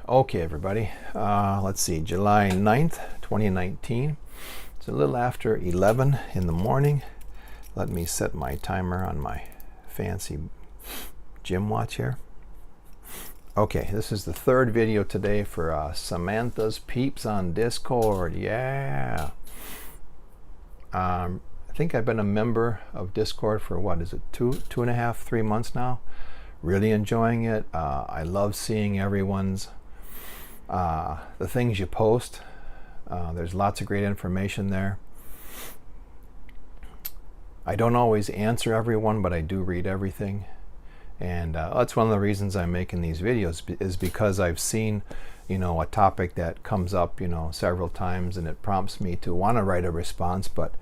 Okay, everybody. Let's see, July 9th, 2019. It's a little after 11 in the morning. Let me set my timer on my fancy gym watch here. Okay, this is the third video today for Samantha's Peeps on Discord. Yeah. I think I've been a member of Discord for what is it, two and a half, 3 months now. Really enjoying it. I love seeing everyone's the things you post. There's lots of great information there. I don't always answer everyone, but I do read everything. And that's one of the reasons I'm making these videos, is because I've seen, a topic that comes up, several times, and it prompts me to want to write a response, but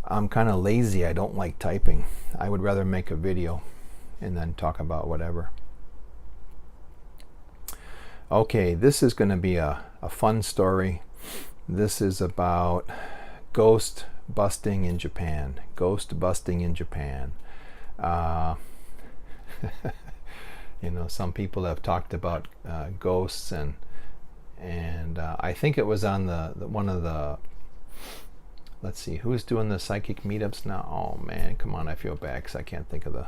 I'm kind of lazy. I don't like typing. I would rather make a video and then talk about whatever. Okay, this is going to be a fun story. This is about ghost busting in Japan. Ghost busting in Japan. Some people have talked about ghosts, and I think it was on the one of the, let's see, who's doing the psychic meetups now? Oh man, come on, I feel bad because I can't think of the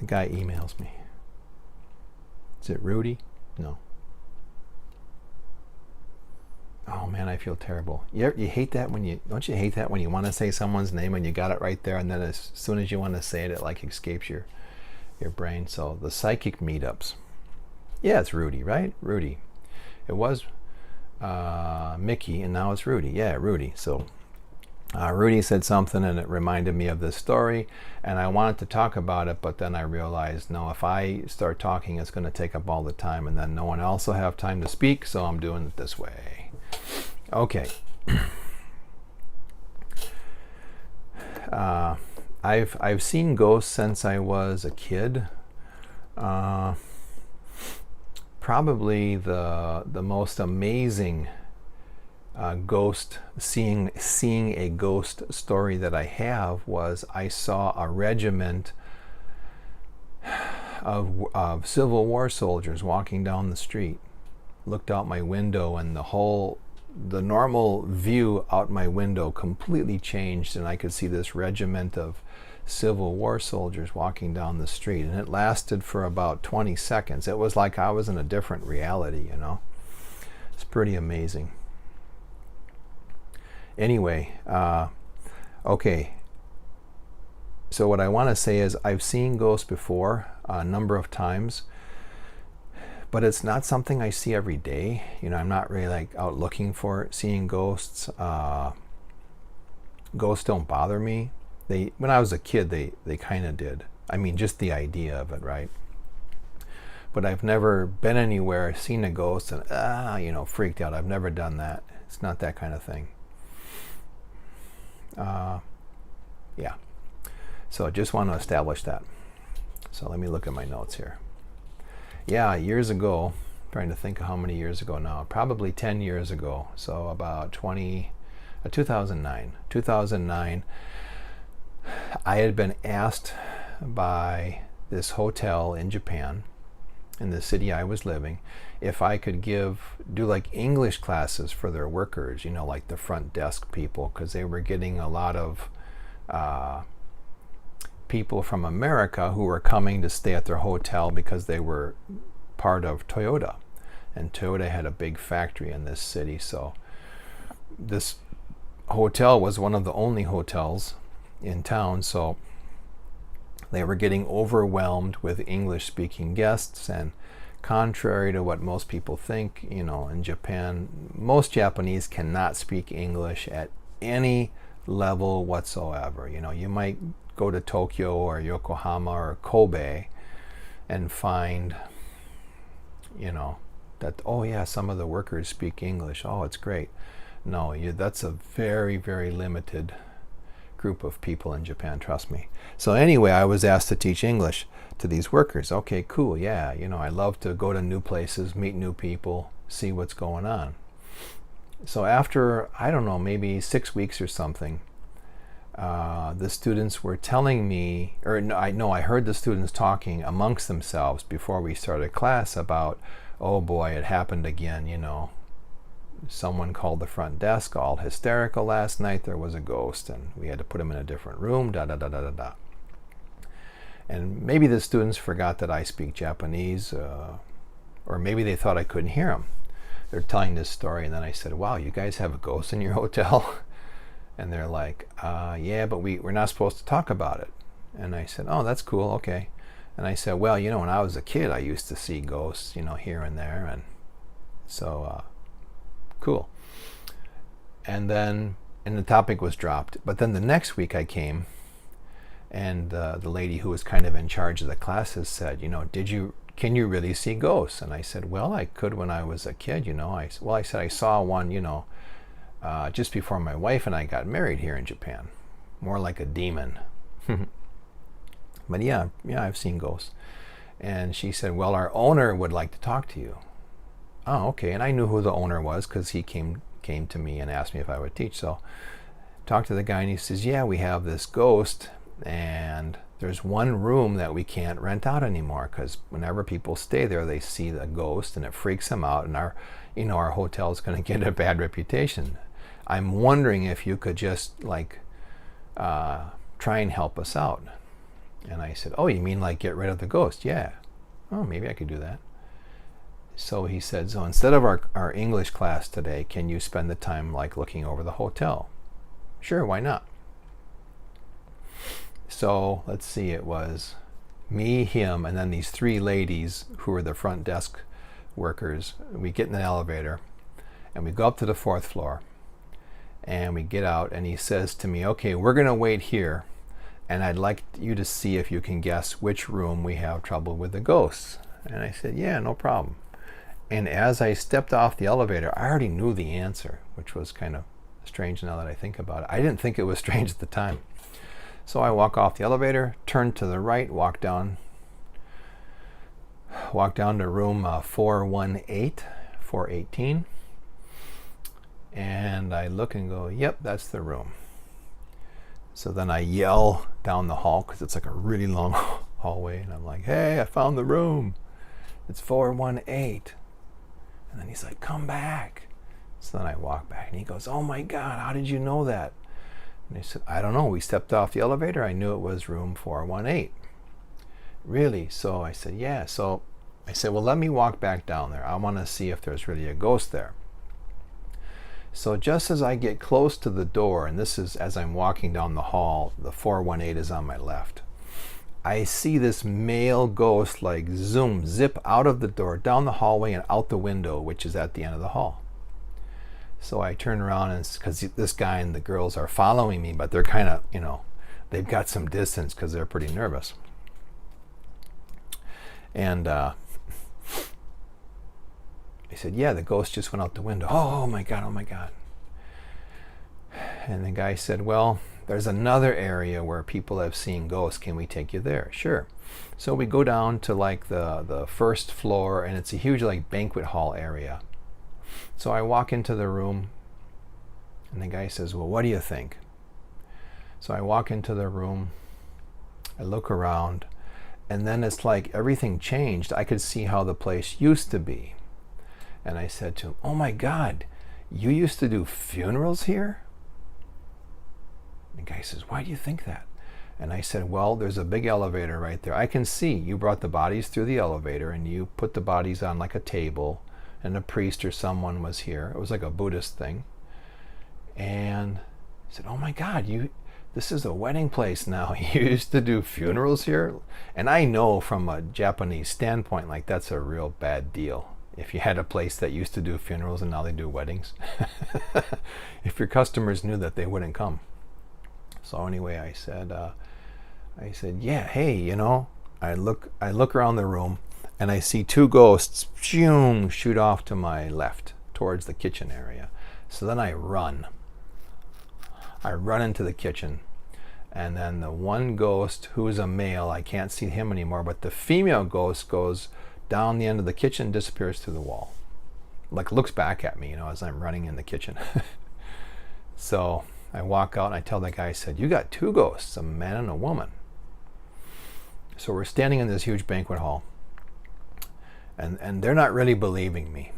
guy emails me. Is it Rudy? No. Oh man, I feel terrible. You hate that when don't you hate that when you want to say someone's name and you got it right there, and then as soon as you want to say it, it like escapes your brain. So the psychic meetups. Yeah, it's Rudy, right? Rudy. It was Mickey, and now it's Rudy. Yeah, Rudy. So Rudy said something, and it reminded me of this story, and I wanted to talk about it, but then I realized, no, if I start talking, it's going to take up all the time, and then no one else will have time to speak, so I'm doing it this way. Okay. I've seen ghosts since I was a kid. Probably the most amazing seeing a ghost story that I have was I saw a regiment of Civil War soldiers walking down the street. Looked out my window, and the normal view out my window completely changed, and I could see this regiment of Civil War soldiers walking down the street, and it lasted for about 20 seconds. It was like I was in a different reality, It's pretty amazing. Anyway, okay. So what I want to say is I've seen ghosts before a number of times, but it's not something I see every day. I'm not really like out looking for seeing ghosts. Ghosts don't bother me. When I was a kid, they kind of did. I mean, just the idea of it, right? But I've never been anywhere, seen a ghost, and freaked out. I've never done that. It's not that kind of thing. Yeah. So I just want to establish that. So let me look at my notes here. Yeah, years ago, I'm trying to think of how many years ago now, probably 10 years ago. So about 2009. 2009, I had been asked by this hotel in Japan, in the city I was living, if I could do like English classes for their workers, like the front desk people, because they were getting a lot of people from America who were coming to stay at their hotel because they were part of Toyota, and Toyota had a big factory in this city. So this hotel was one of the only hotels in town, so they were getting overwhelmed with English speaking guests. And contrary to what most people think, in Japan, most Japanese cannot speak English at any level whatsoever. You might go to Tokyo or Yokohama or Kobe and find that, oh yeah, some of the workers speak English, oh it's great. No, that's a very, very limited group of people in Japan, trust me. So anyway, I was asked to teach English to these workers. Okay, cool, yeah, I love to go to new places, meet new people, see what's going on. So after, I don't know, maybe 6 weeks or something, the students were telling me, or no, I heard the students talking amongst themselves before we started class about, oh boy, it happened again, someone called the front desk all hysterical last night, there was a ghost and we had to put him in a different room, da da da da da da. And maybe the students forgot that I speak Japanese, or maybe they thought I couldn't hear them. They're telling this story, and then I said, wow, you guys have a ghost in your hotel? And they're like, yeah, but we're not supposed to talk about it. And I said, oh, that's cool, okay. And I said, well, when I was a kid, I used to see ghosts, here and there. And so, cool. And the topic was dropped. But then the next week I came, and the lady who was kind of in charge of the classes said, can you really see ghosts? And I said, well, I could when I was a kid, I said I saw one, just before my wife and I got married here in Japan. More like a demon. But yeah, I've seen ghosts. And she said, well, our owner would like to talk to you. Oh, okay. And I knew who the owner was because he came to me and asked me if I would teach. So talked to the guy and he says, yeah, we have this ghost and there's one room that we can't rent out anymore because whenever people stay there, they see the ghost and it freaks them out, and our hotel is going to get a bad reputation. I'm wondering if you could just try and help us out. And I said, oh, you mean get rid of the ghost? Yeah. Oh, maybe I could do that. So he said, so instead of our English class today, can you spend the time looking over the hotel? Sure, why not? So let's see, it was me, him, and then these three ladies who were the front desk workers. We get in an elevator and we go up to the 4th floor and we get out, and he says to me, okay, we're going to wait here and I'd like you to see if you can guess which room we have trouble with the ghosts. And I said, yeah, no problem. And as I stepped off the elevator, I already knew the answer, which was kind of strange now that I think about it. I didn't think it was strange at the time. So I walk off the elevator, turn to the right, walk down to room 418, and I look and go, yep, that's the room. So then I yell down the hall because it's a really long hallway, and I'm like, hey, I found the room. It's 418. And then he's like, come back. So then I walk back and he goes, oh my God, how did you know that? And I said, I don't know. We stepped off the elevator. I knew it was room 418. Really? So I said, yeah. So I said, well, let me walk back down there. I want to see if there's really a ghost there. So just as I get close to the door, and this is as I'm walking down the hall, the 418 is on my left. I see this male ghost zip out of the door, down the hallway and out the window, which is at the end of the hall. So I turn around, and because this guy and the girls are following me, but they're kind of, they've got some distance because they're pretty nervous. And I said, yeah, the ghost just went out the window. Oh my God, oh my God. And the guy said, well, there's another area where people have seen ghosts. Can we take you there? Sure. So we go down to the first floor, and it's a huge banquet hall area. So I walk into the room, and the guy says, well, what do you think? So I walk into the room, I look around, and then it's everything changed. I could see how the place used to be. And I said to him, oh my God, you used to do funerals here? The guy says, why do you think that? And I said, well, there's a big elevator right there. I can see you brought the bodies through the elevator and you put the bodies on a table, and a priest or someone was here. It was a Buddhist thing. And I said, oh my God, this is a wedding place now. You used to do funerals here? And I know from a Japanese standpoint, that's a real bad deal. If you had a place that used to do funerals and now they do weddings. If your customers knew that, they wouldn't come. So anyway, I said, yeah, hey, I look around the room and I see two ghosts shoot off to my left towards the kitchen area. So then I run into the kitchen, and then the one ghost, who is a male, I can't see him anymore, but the female ghost goes down the end of the kitchen, disappears through the wall, looks back at me, as I'm running in the kitchen. So I walk out and I tell the guy, I said, you got two ghosts, a man and a woman. So we're standing in this huge banquet hall, and they're not really believing me.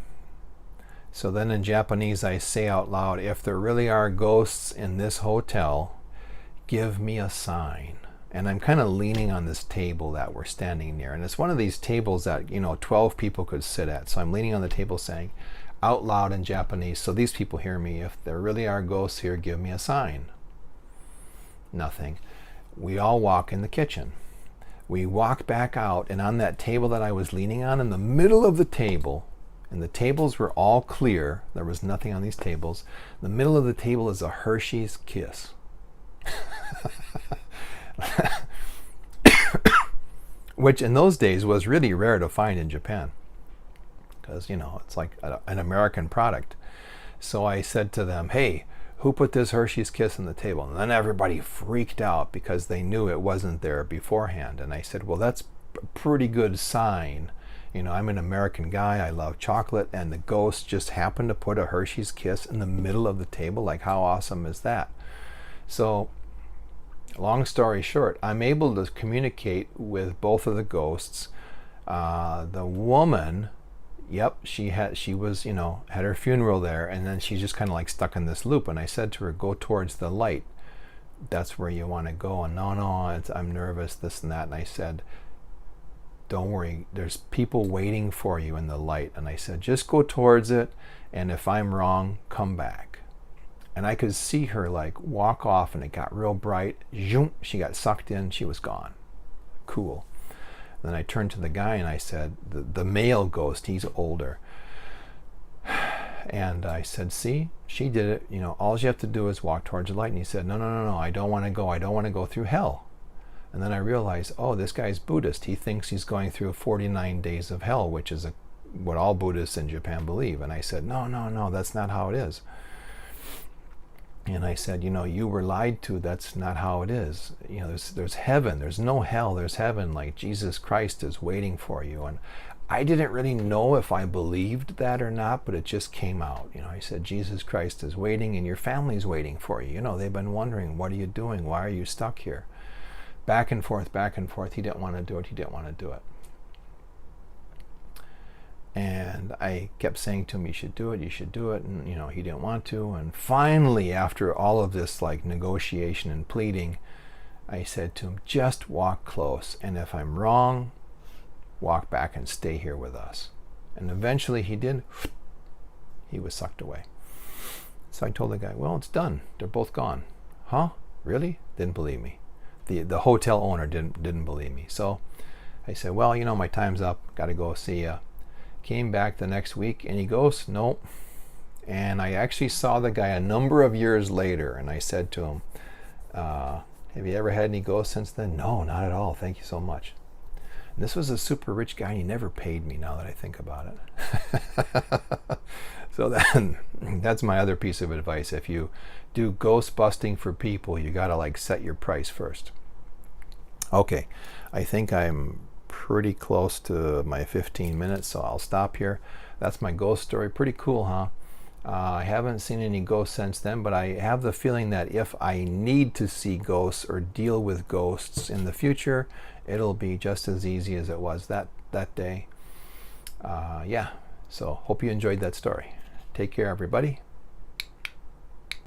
So then in Japanese I say out loud, if there really are ghosts in this hotel, give me a sign. And I'm kind of leaning on this table that we're standing near. And it's one of these tables that, 12 people could sit at. So I'm leaning on the table saying out loud in Japanese, so these people hear me, if there really are ghosts here, give me a sign. Nothing. We all walk in the kitchen. We walk back out, and on that table that I was leaning on, in the middle of the table, and the tables were all clear, there was nothing on these tables, in the middle of the table is a Hershey's Kiss. Which in those days was really rare to find in Japan, because it's like an American product. So I said to them, hey, who put this Hershey's Kiss on the table? And then everybody freaked out because they knew it wasn't there beforehand. And I said, well, that's a pretty good sign. I'm an American guy, I love chocolate, and the ghost just happened to put a Hershey's Kiss in the middle of the table. Like, how awesome is that? So long story short, I'm able to communicate with both of the ghosts. The woman, yep, she was, had her funeral there, and then she's just kind of like stuck in this loop. And I said to her, go towards the light. That's where you want to go. And no, I'm nervous, this and that. And I said, don't worry, there's people waiting for you in the light. And I said, just go towards it, and if I'm wrong, come back. And I could see her like walk off, and it got real bright. Zoom, she got sucked in, she was gone. Cool. Then I turned to the guy and I said, the male ghost, he's older. And I said, see, she did it. All you have to do is walk towards the light. And he said, no, I don't want to go. I don't want to go through hell. And then I realized, oh, this guy's Buddhist. He thinks he's going through 49 days of hell, which is what all Buddhists in Japan believe. And I said, no, that's not how it is. And I said, you were lied to. That's not how it is. There's heaven. There's no hell. There's heaven. Like, Jesus Christ is waiting for you. And I didn't really know if I believed that or not, but it just came out. I said, Jesus Christ is waiting, and your family's waiting for you. They've been wondering, what are you doing? Why are you stuck here? Back and forth. He didn't want to do it. And I kept saying to him, you should do it. And, he didn't want to. And finally, after all of this like negotiation and pleading, I said to him, just walk close. And if I'm wrong, walk back and stay here with us. And eventually he did. He was sucked away. So I told the guy, well, it's done. They're both gone. Huh? Really? Didn't believe me. The hotel owner didn't believe me. So I said, well, my time's up. Got to go, see ya. Came back the next week. Any ghosts? Nope. And I actually saw the guy a number of years later, and I said to him, have you ever had any ghosts since then? No, not at all. Thank you so much. And this was a super rich guy, and he never paid me, now that I think about it. So that's my other piece of advice. If you do ghost busting for people, you got to like set your price first. Okay, I think I'm pretty close to my 15 minutes, so I'll stop here. That's my ghost story. Pretty cool, huh? I haven't seen any ghosts since then, but I have the feeling that if I need to see ghosts or deal with ghosts in the future, it'll be just as easy as it was that day. Yeah, so hope you enjoyed that story. Take care, everybody.